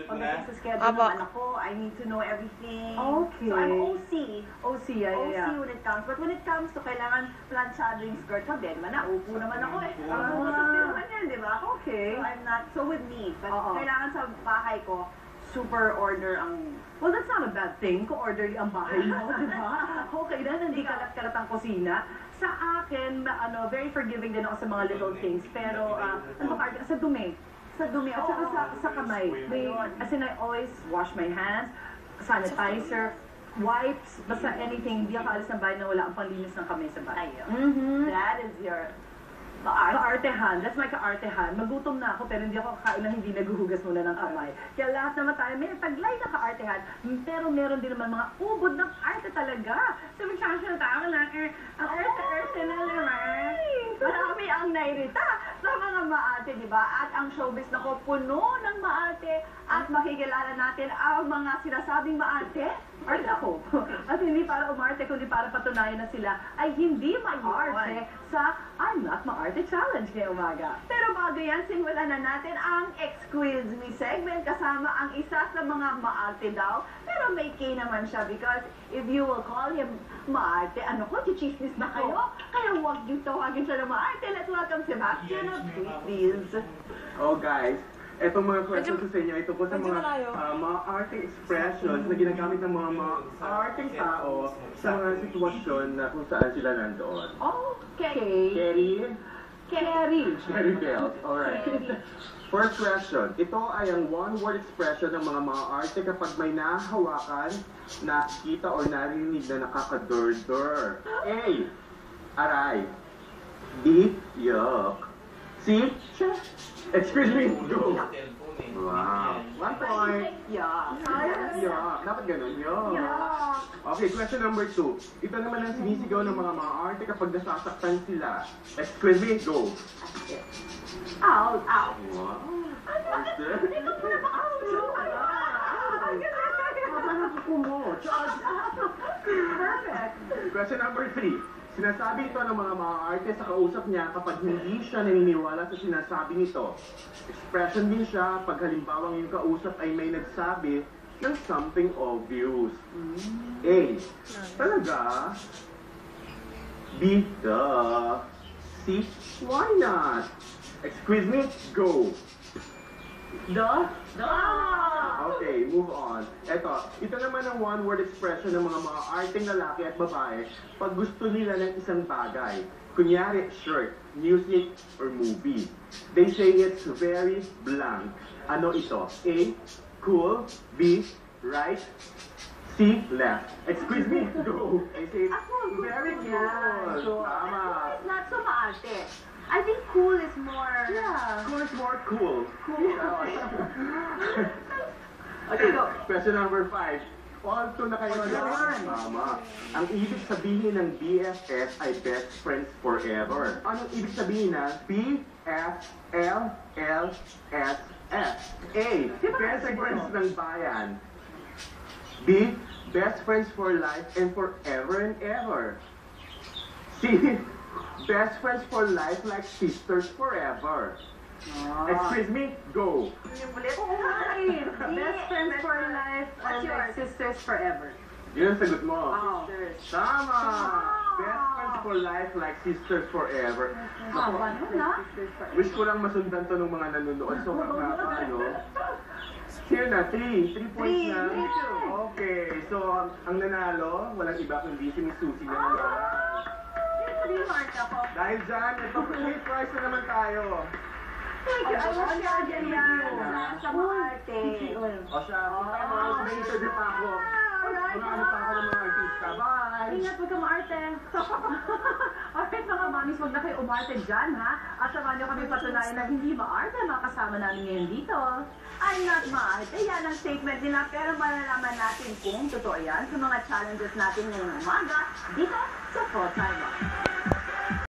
pagdating sa schedule ng anak ko, I need to know everything. Okay. So I'm OC. OC, yeah. OC when it comes. But when it comes to kailangan planchado yung skirt ko, din man na, upo naman ako eh. Naman yan, di ba? Okay. So I'm not, so with me, but kailangan sa bahay ko, super order ang... Well, that's not a bad thing kung orderly ang bahay mo, di ba? Okay na, hindi kalat-kalat ang kusina. Sa akin, very forgiving din ako sa mga little things. Pero, sa dumi. Sa dumi at saka sa kamay. As in, I always wash my hands, sanitizer, wipes, basta anything. Hindi ako alis ng bahay na wala ang panlinis ng kamay sa bahay. That is your... Kaartehan. That's my kaartehan. Magutom na ako pero hindi ako kakain na hindi naguhugas muna ng kamay. Kaya lahat naman tayo, may taglay na kaartehan. Pero meron din naman mga ubod ng arte talaga. So magsasya tayo lang, ang arte-arte na naman. Marami ang nairita sa mga maarte, di ba? At ang showbiz na ko puno ng maarte at makikilala natin ang mga sinasabing maarte. Arte ako. At hindi para umarte, kundi para patunayan na sila ay hindi maarte sa I'm Not Maarte Challenge ngayong umaga. Pero bago yan, simulan na natin ang X-Quiz Me segment kasama ang isa sa mga maarte daw. Pero may K naman siya because if you will call him maarte, ano ko, chichismis na kayo. Kaya huwag yung tawagin siya ng maarte. Let's welcome Sebastian of please. Oh guys, etong mga questions sa inyo, ito po sa mga arte expressions na ginagamit ng mga arteng tao sa mga sitwasyon na kung saan sila nandoon. Okay. Kerry Bells. Alright. First question. Ito ay ang one-word expression ng mga arte kapag may nahawakan, nakikita o narinig na nakakadur-dur. A. Aray. B. Yuck. C. Excuse me. Go. Wow. 1 point. Yeah. Dapat ganun. Okay, question number 2. Ito naman ang sinisigaw ng mga arte kapag nasasaktan sila. Excuse me. Go. Ow. Wow. Perfect. Question number 3. Sinasabi ito ng mga arte sa kausap niya kapag hindi siya naniniwala sa sinasabi nito. Expression din siya pag halimbawa yung kausap ay may nagsabi ng something obvious. A. Talaga? B. Duh. C. Why not? Excuse me? Go. Duh. Okay, move on. Ito naman ang one-word expression ng mga arteng lalaki at babae pag gusto nila ng isang bagay. Kunyari, shirt, music, or movie. They say it's very blank. Ano ito? A. Cool. B. Right. C. Left. Excuse me. Go. They say it's very cool. Tama. It's not so maarte. I think cool is more... Cool is more cool. Okay, go. Question number 5. All to na kayo na. Tama. Ang ibig sabihin ng BFF ay best friends forever. Anong ibig sabihin na BFLLSF? A. Best friends ng bayan. B. Best friends for life and forever and ever. C. Best friends for life like sisters forever. Excuse me, go. Best friends for life or like sisters forever. Yun ang sagot mo. Sisters. Tama! Best friends for life like sisters forever. Wish ko lang masundan to ng mga nanonood. So, Here na, 3 points na. Okay, so ang nanalo, walang iba kundi si Miss Susie na naman. Dahil dyan, ito, free prize na naman tayo. Thank you. I was shouting sa maarte. O siya, may interview pa ako. Marami pa ako ng mga artista. Bye! Ingat, huwag ka maarte. Alright mga mamis, huwag na kayo umarte dyan ha. At samahan nyo kami patunayan na hindi maarte mga kasama namin ngayon dito. I'm not maarte. Yan ang statement nila. Pero malalaman natin kung totoo yan sa mga challenges natin ngayong umaga dito sa Pro Time.